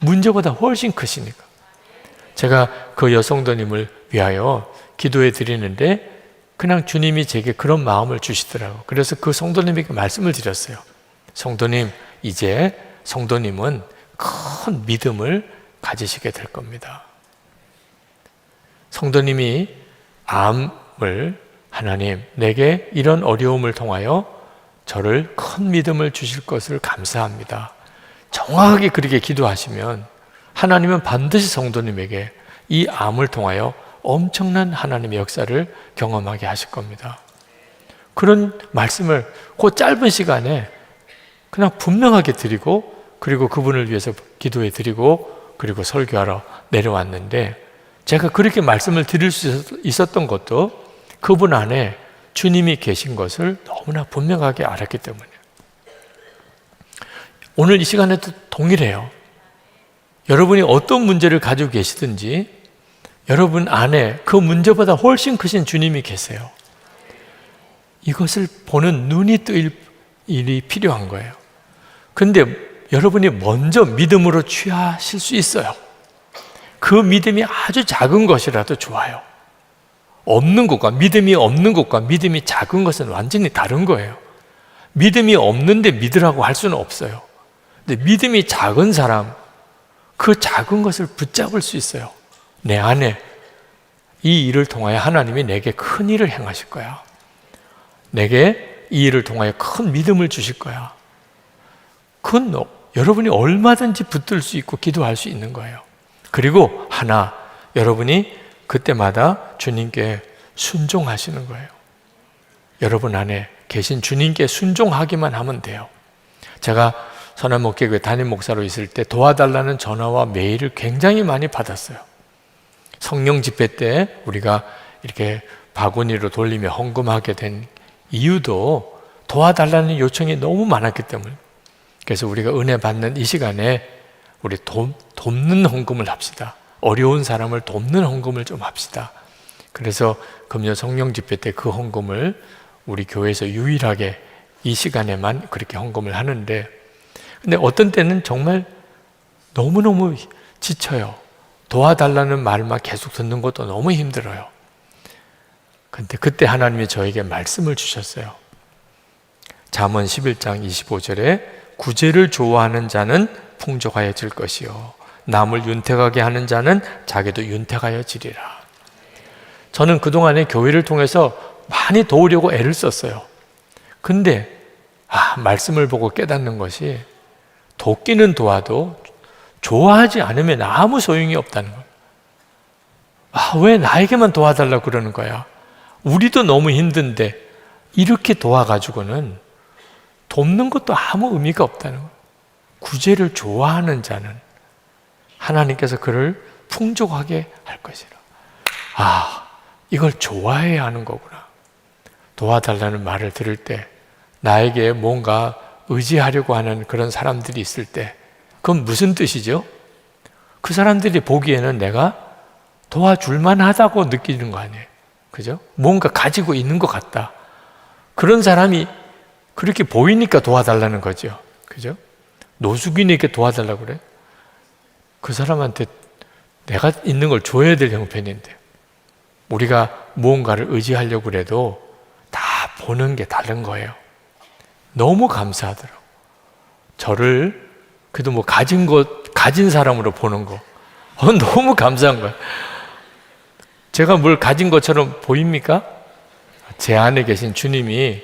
문제보다 훨씬 크시니까. 제가 그 여성도님을 위하여 기도해 드리는데 그냥 주님이 제게 그런 마음을 주시더라고요. 그래서 그 성도님에게 말씀을 드렸어요. 성도님, 이제 성도님은 큰 믿음을 가지시게 될 겁니다. 성도님이 암을 하나님, 내게 이런 어려움을 통하여 저를 큰 믿음을 주실 것을 감사합니다. 정확하게 그렇게 기도하시면 하나님은 반드시 성도님에게 이 암을 통하여 엄청난 하나님의 역사를 경험하게 하실 겁니다. 그런 말씀을 그 짧은 시간에 그냥 분명하게 드리고 그리고 그분을 위해서 기도해 드리고 그리고 설교하러 내려왔는데 제가 그렇게 말씀을 드릴 수 있었던 것도 그분 안에 주님이 계신 것을 너무나 분명하게 알았기 때문이에요. 오늘 이 시간에도 동일해요. 여러분이 어떤 문제를 가지고 계시든지 여러분 안에 그 문제보다 훨씬 크신 주님이 계세요. 이것을 보는 눈이 뜨일 일이 필요한 거예요. 근데 여러분이 먼저 믿음으로 취하실 수 있어요. 그 믿음이 아주 작은 것이라도 좋아요. 없는 것과 믿음이 없는 것과 믿음이 작은 것은 완전히 다른 거예요. 믿음이 없는데 믿으라고 할 수는 없어요. 근데 믿음이 작은 사람, 그 작은 것을 붙잡을 수 있어요. 내 안에 이 일을 통하여 하나님이 내게 큰 일을 행하실 거야. 내게 이 일을 통하여 큰 믿음을 주실 거야. 그건 여러분이 얼마든지 붙들 수 있고 기도할 수 있는 거예요. 그리고 하나, 여러분이 그때마다 주님께 순종하시는 거예요. 여러분 안에 계신 주님께 순종하기만 하면 돼요. 제가 선한목회교회 담임 목사로 있을 때 도와달라는 전화와 메일을 굉장히 많이 받았어요. 성령 집회 때 우리가 이렇게 바구니로 돌리며 헌금하게 된 이유도 도와달라는 요청이 너무 많았기 때문에, 그래서 우리가 은혜 받는 이 시간에 우리 돕는 헌금을 합시다. 어려운 사람을 돕는 헌금을 좀 합시다. 그래서 금요 성령 집회 때 그 헌금을 우리 교회에서 유일하게 이 시간에만 그렇게 헌금을 하는데, 근데 어떤 때는 정말 너무너무 지쳐요. 도와달라는 말만 계속 듣는 것도 너무 힘들어요. 근데 그때 하나님이 저에게 말씀을 주셨어요. 잠언 11장 25절에 구제를 좋아하는 자는 풍족하여질 것이요 남을 윤택하게 하는 자는 자기도 윤택하여지리라. 저는 그동안에 교회를 통해서 많이 도우려고 애를 썼어요. 근데 말씀을 보고 깨닫는 것이 돕기는 도와도 좋아하지 않으면 아무 소용이 없다는 거예요. 왜 나에게만 도와달라고 그러는 거야? 우리도 너무 힘든데 이렇게 도와가지고는 돕는 것도 아무 의미가 없다는 거예요. 구제를 좋아하는 자는 하나님께서 그를 풍족하게 할 것이라. 이걸 좋아해야 하는 거구나. 도와달라는 말을 들을 때, 나에게 뭔가 의지하려고 하는 그런 사람들이 있을 때, 그건 무슨 뜻이죠? 그 사람들이 보기에는 내가 도와줄만 하다고 느끼는 거 아니에요. 그죠? 뭔가 가지고 있는 것 같다. 그런 사람이 그렇게 보이니까 도와달라는 거죠. 그죠? 노숙인에게 도와달라고 그래? 그 사람한테 내가 있는 걸 줘야 될 형편인데, 우리가 무언가를 의지하려고 그래도 다 보는 게 다른 거예요. 너무 감사하더라고. 저를 그래도 가진 사람으로 보는 거. 너무 감사한 거예요. 제가 뭘 가진 것처럼 보입니까? 제 안에 계신 주님이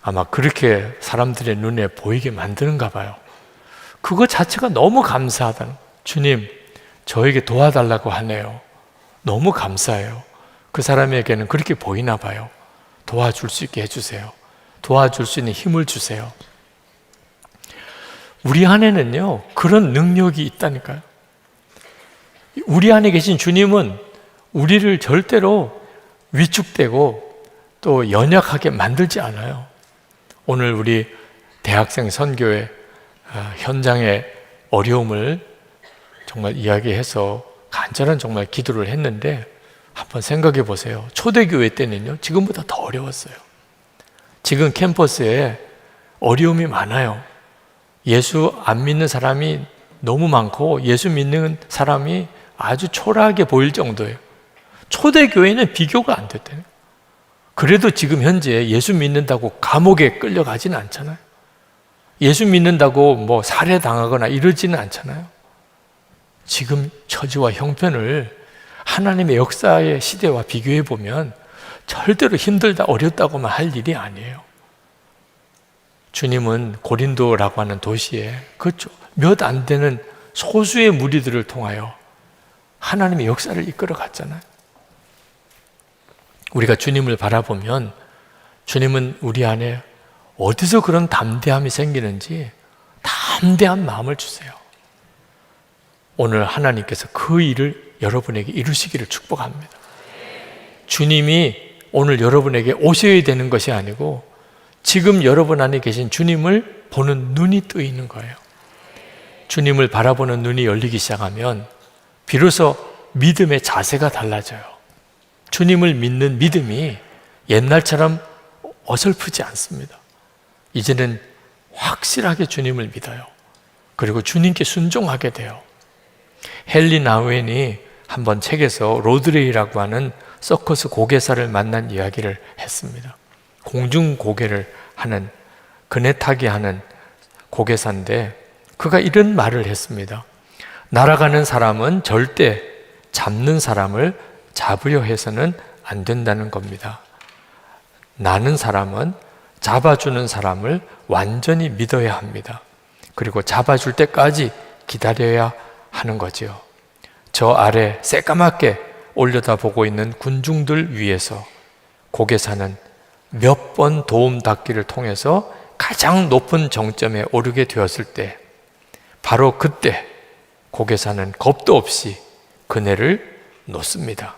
아마 그렇게 사람들의 눈에 보이게 만드는가 봐요. 그거 자체가 너무 감사하다는 거예요. 주님, 저에게 도와달라고 하네요. 너무 감사해요. 그 사람에게는 그렇게 보이나 봐요. 도와줄 수 있게 해주세요. 도와줄 수 있는 힘을 주세요. 우리 안에는요, 그런 능력이 있다니까요. 우리 안에 계신 주님은 우리를 절대로 위축되고 또 연약하게 만들지 않아요. 오늘 우리 대학생 선교회 현장의 어려움을 정말 이야기해서 간절한 정말 기도를 했는데, 한번 생각해 보세요. 초대교회 때는요, 지금보다 더 어려웠어요. 지금 캠퍼스에 어려움이 많아요. 예수 안 믿는 사람이 너무 많고 예수 믿는 사람이 아주 초라하게 보일 정도예요. 초대교회는 비교가 안 됐대요. 그래도 지금 현재 예수 믿는다고 감옥에 끌려가지는 않잖아요. 예수 믿는다고 살해당하거나 이러지는 않잖아요. 지금 처지와 형편을 하나님의 역사의 시대와 비교해 보면 절대로 힘들다 어렵다고만 할 일이 아니에요. 주님은 고린도라고 하는 도시에 몇 안 되는 소수의 무리들을 통하여 하나님의 역사를 이끌어 갔잖아요. 우리가 주님을 바라보면 주님은 우리 안에 어디서 그런 담대함이 생기는지 담대한 마음을 주세요. 오늘 하나님께서 그 일을 여러분에게 이루시기를 축복합니다. 주님이 오늘 여러분에게 오셔야 되는 것이 아니고 지금 여러분 안에 계신 주님을 보는 눈이 뜨이는 거예요. 주님을 바라보는 눈이 열리기 시작하면 비로소 믿음의 자세가 달라져요. 주님을 믿는 믿음이 옛날처럼 어설프지 않습니다. 이제는 확실하게 주님을 믿어요. 그리고 주님께 순종하게 돼요. 헨리 나우엔이 한번 책에서 로드레이라고 하는 서커스 고개사를 만난 이야기를 했습니다. 공중 고개를 하는, 그네 타기 하는 고개사인데 그가 이런 말을 했습니다. 날아가는 사람은 절대 잡는 사람을 잡으려 해서는 안 된다는 겁니다. 나는 사람은 잡아주는 사람을 완전히 믿어야 합니다. 그리고 잡아줄 때까지 기다려야 하는 거지요. 저 아래 새까맣게 올려다보고 있는 군중들 위에서 고개사는 몇 번 도움 닫기를 통해서 가장 높은 정점에 오르게 되었을 때 바로 그때 고개사는 겁도 없이 그네를 놓습니다.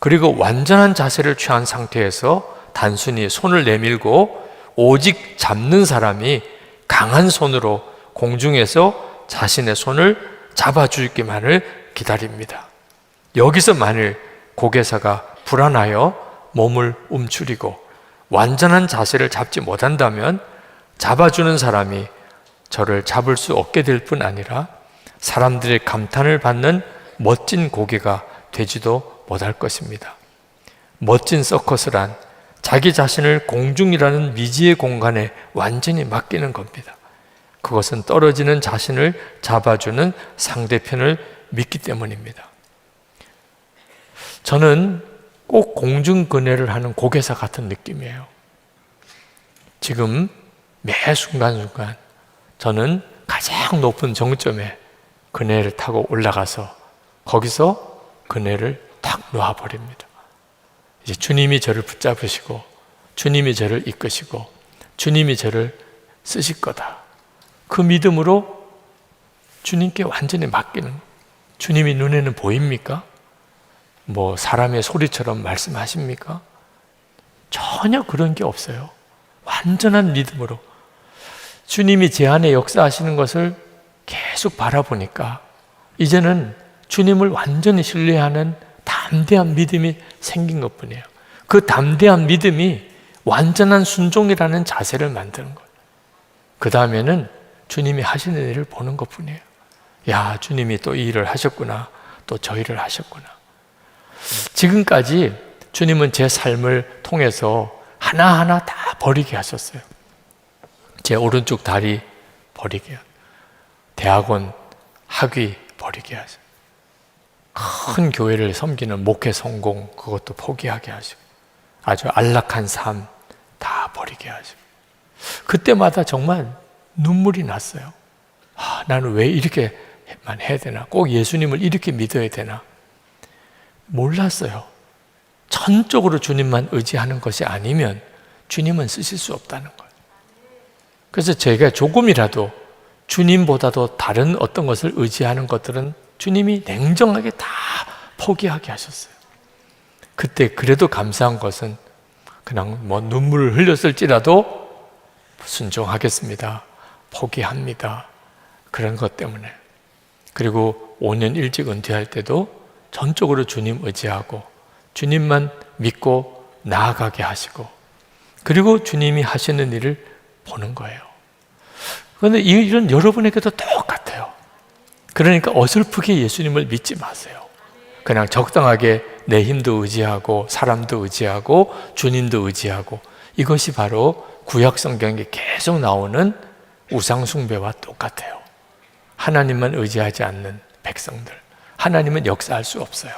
그리고 완전한 자세를 취한 상태에서 단순히 손을 내밀고 오직 잡는 사람이 강한 손으로 공중에서 자신의 손을 잡아주기만을 기다립니다. 여기서 만일 고개사가 불안하여 몸을 움츠리고 완전한 자세를 잡지 못한다면 잡아주는 사람이 저를 잡을 수 없게 될 뿐 아니라 사람들의 감탄을 받는 멋진 고개가 되지도 못할 것입니다. 멋진 서커스란 자기 자신을 공중이라는 미지의 공간에 완전히 맡기는 겁니다. 그것은 떨어지는 자신을 잡아주는 상대편을 믿기 때문입니다. 저는 꼭 공중근해를 하는 고개사 같은 느낌이에요. 지금 매 순간순간 저는 가장 높은 정점에 그네를 타고 올라가서 거기서 그네를 탁 놓아버립니다. 이제 주님이 저를 붙잡으시고 주님이 저를 이끄시고 주님이 저를 쓰실 거다. 그 믿음으로 주님께 완전히 맡기는, 주님이 눈에는 보입니까? 뭐 사람의 소리처럼 말씀하십니까? 전혀 그런 게 없어요. 완전한 믿음으로 주님이 제 안에 역사하시는 것을 계속 바라보니까 이제는 주님을 완전히 신뢰하는 담대한 믿음이 생긴 것뿐이에요. 그 담대한 믿음이 완전한 순종이라는 자세를 만드는 거예요. 그 다음에는 주님이 하시는 일을 보는 것뿐이에요. 야, 주님이 또 이 일을 하셨구나, 또 저 일을 하셨구나. 지금까지 주님은 제 삶을 통해서 하나하나 다 버리게 하셨어요. 제 오른쪽 다리 버리게, 대학원 학위 버리게 하셨어요. 큰 교회를 섬기는 목회 성공, 그것도 포기하게 하시고, 아주 안락한 삶 다 버리게 하시고, 그때마다 정말 눈물이 났어요. 나는 왜 이렇게만 해야 되나? 꼭 예수님을 이렇게 믿어야 되나? 몰랐어요. 전적으로 주님만 의지하는 것이 아니면 주님은 쓰실 수 없다는 거예요. 그래서 제가 조금이라도 주님보다도 다른 어떤 것을 의지하는 것들은 주님이 냉정하게 다 포기하게 하셨어요. 그때 그래도 감사한 것은 그냥 뭐 눈물을 흘렸을지라도 순종하겠습니다, 포기합니다, 그런 것 때문에. 그리고 5년 일찍 은퇴할 때도 전적으로 주님 의지하고 주님만 믿고 나아가게 하시고, 그리고 주님이 하시는 일을 보는 거예요. 그런데 이 일은 여러분에게도 똑같아요. 그러니까 어설프게 예수님을 믿지 마세요. 그냥 적당하게 내 힘도 의지하고 사람도 의지하고 주님도 의지하고, 이것이 바로 구약 성경에 계속 나오는 우상 숭배와 똑같아요. 하나님만 의지하지 않는 백성들, 하나님은 역사할 수 없어요.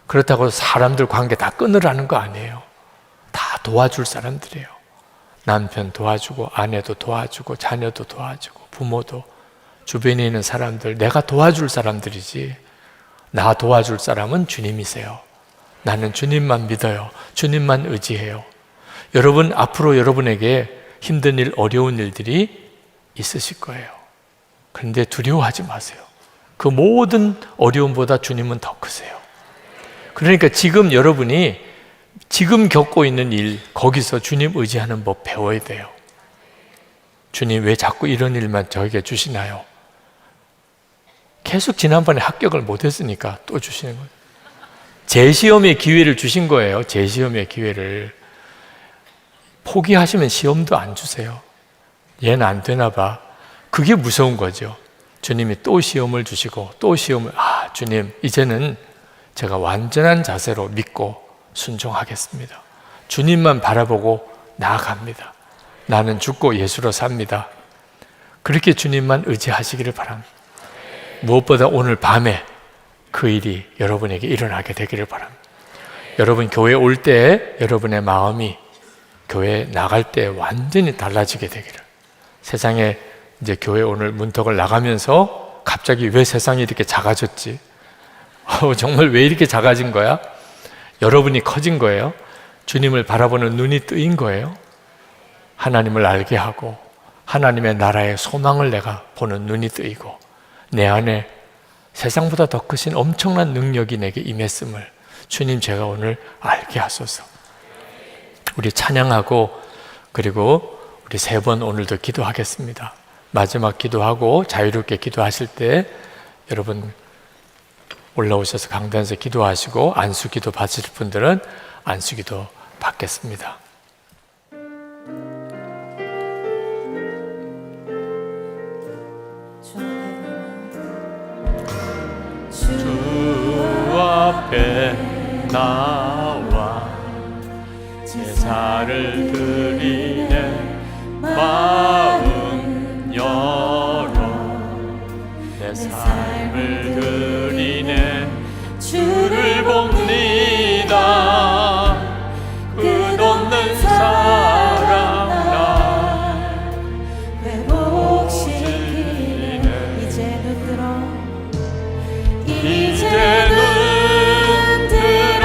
그렇다고 사람들 관계 다 끊으라는 거 아니에요. 다 도와줄 사람들이에요. 남편 도와주고 아내도 도와주고 자녀도 도와주고 부모도, 주변에 있는 사람들, 내가 도와줄 사람들이지, 나 도와줄 사람은 주님이세요. 나는 주님만 믿어요. 주님만 의지해요. 여러분, 앞으로 여러분에게 힘든 일, 어려운 일들이 있으실 거예요. 그런데 두려워하지 마세요. 그 모든 어려움보다 주님은 더 크세요. 그러니까 지금 여러분이 지금 겪고 있는 일, 거기서 주님 의지하는 법 배워야 돼요. 주님 왜 자꾸 이런 일만 저에게 주시나요? 계속 지난번에 합격을 못했으니까 또 주시는 거예요. 재시험의 기회를 주신 거예요. 재시험의 기회를. 포기하시면 시험도 안 주세요. 얘는 안 되나 봐. 그게 무서운 거죠. 주님이 또 시험을 주시고 또 시험을, 주님 이제는 제가 완전한 자세로 믿고 순종하겠습니다. 주님만 바라보고 나아갑니다. 나는 죽고 예수로 삽니다. 그렇게 주님만 의지하시기를 바랍니다. 무엇보다 오늘 밤에 그 일이 여러분에게 일어나게 되기를 바랍니다. 여러분 교회 올 때 여러분의 마음이 교회 나갈 때 완전히 달라지게 되기를. 세상에 이제 교회 오늘 문턱을 나가면서 갑자기 왜 세상이 이렇게 작아졌지? 정말 왜 이렇게 작아진 거야? 여러분이 커진 거예요. 주님을 바라보는 눈이 뜨인 거예요. 하나님을 알게 하고 하나님의 나라의 소망을 내가 보는 눈이 뜨이고 내 안에 세상보다 더 크신 엄청난 능력이 내게 임했음을 주님 제가 오늘 알게 하소서. 우리 찬양하고 그리고 우리 3번 오늘도 기도하겠습니다. 마지막 기도하고 자유롭게 기도하실 때 여러분 올라오셔서 강단에서 기도하시고 안수기도 받으실 분들은 안수기도 받겠습니다. 주 앞에 나와 제사를 드리네 마음 열어 내 삶을 드리네 주를 봅니다 끝없는 사랑 날 회복시키네 이제 눈 들어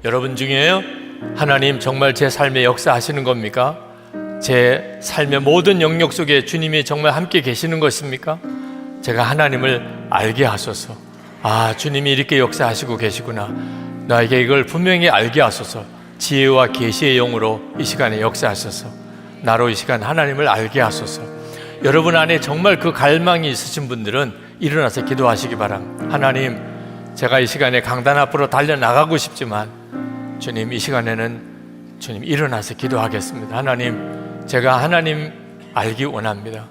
여러분 중에요 하나님 정말 제 삶에 역사하시는 겁니까? 제 삶의 모든 영역 속에 주님이 정말 함께 계시는 것입니까? 제가 하나님을 알게 하소서. 주님이 이렇게 역사하시고 계시구나. 나에게 이걸 분명히 알게 하소서. 지혜와 계시의 영으로 이 시간에 역사하소서. 나로 이 시간 하나님을 알게 하소서. 여러분 안에 정말 그 갈망이 있으신 분들은 일어나서 기도하시기 바랍니다. 하나님, 제가 이 시간에 강단 앞으로 달려나가고 싶지만 주님, 이 시간에는 주님 일어나서 기도하겠습니다. 하나님, 제가 하나님 알기 원합니다.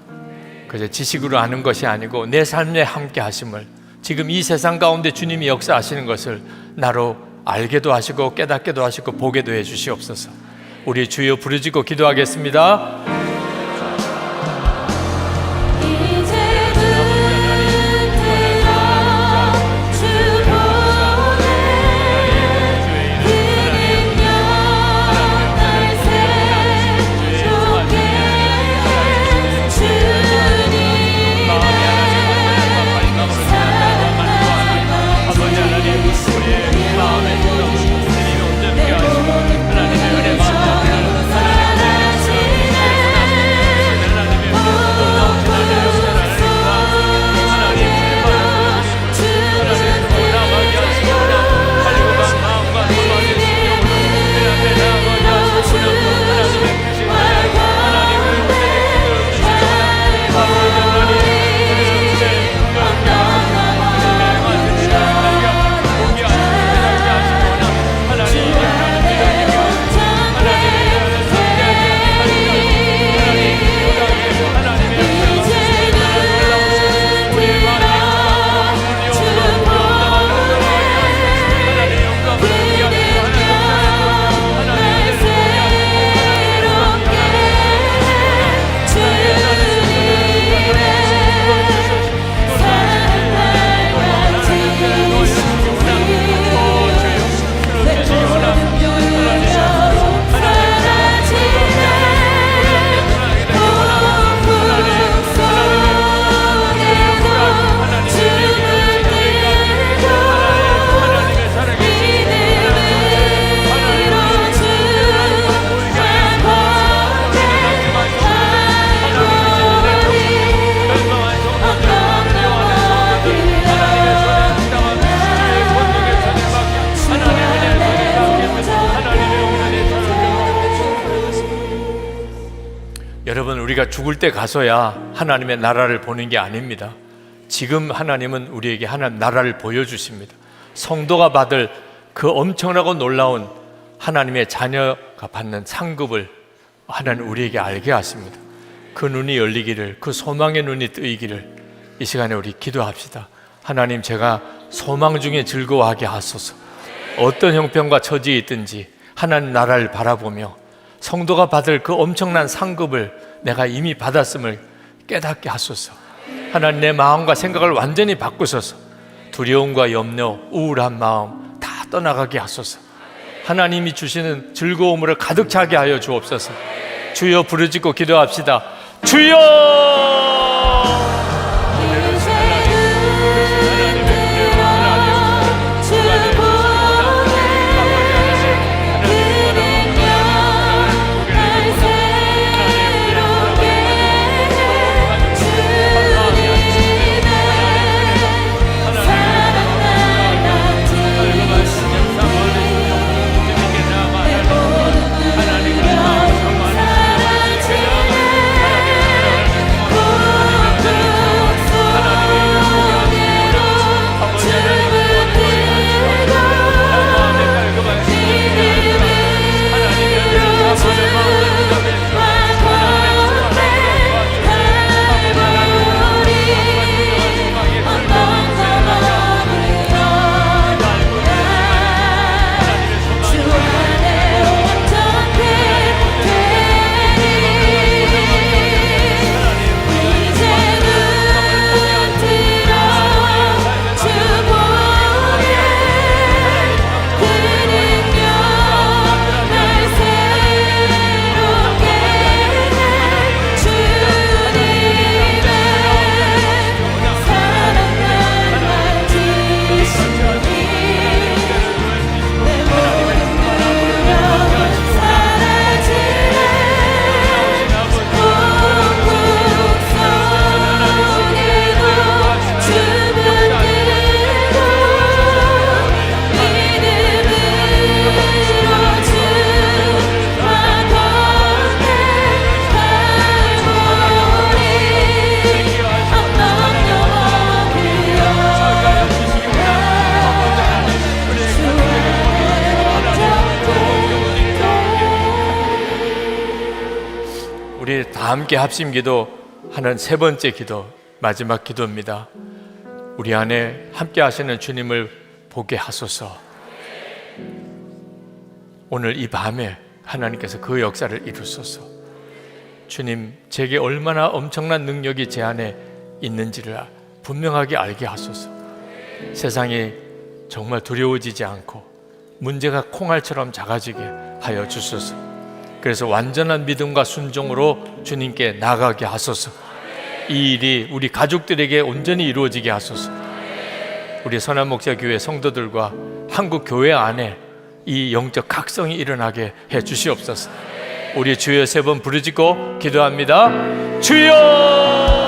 그저 지식으로 아는 것이 아니고 내 삶에 함께 하심을, 지금 이 세상 가운데 주님이 역사하시는 것을 나로 알게도 하시고 깨닫게도 하시고 보게도 해 주시옵소서. 우리 주여 부르짖고 기도하겠습니다. 여러분, 우리가 죽을 때 가서야 하나님의 나라를 보는 게 아닙니다. 지금 하나님은 우리에게 하나님 나라를 보여주십니다. 성도가 받을 그 엄청나고 놀라운 하나님의 자녀가 받는 상급을 하나님 우리에게 알게 하십니다. 그 눈이 열리기를, 그 소망의 눈이 뜨이기를 이 시간에 우리 기도합시다. 하나님, 제가 소망 중에 즐거워하게 하소서. 어떤 형편과 처지에 있든지 하나님 나라를 바라보며 성도가 받을 그 엄청난 상급을 내가 이미 받았음을 깨닫게 하소서. 하나님, 내 마음과 생각을 완전히 바꾸소서. 두려움과 염려, 우울한 마음 다 떠나가게 하소서. 하나님이 주시는 즐거움으로 가득 차게 하여 주옵소서. 주여, 부르짖고 기도합시다. 주여! 우리 다 함께 합심 기도하는 세 번째 기도, 마지막 기도입니다. 우리 안에 함께 하시는 주님을 보게 하소서. 오늘 이 밤에 하나님께서 그 역사를 이루소서. 주님, 제게 얼마나 엄청난 능력이 제 안에 있는지를 분명하게 알게 하소서. 세상이 정말 두려워지지 않고 문제가 콩알처럼 작아지게 하여 주소서. 그래서 완전한 믿음과 순종으로 주님께 나가게 하소서. 이 일이 우리 가족들에게 온전히 이루어지게 하소서. 우리 선한목자교회 성도들과 한국 교회 안에 이 영적 각성이 일어나게 해 주시옵소서. 우리 주여 세 번 부르짖고 기도합니다. 주여!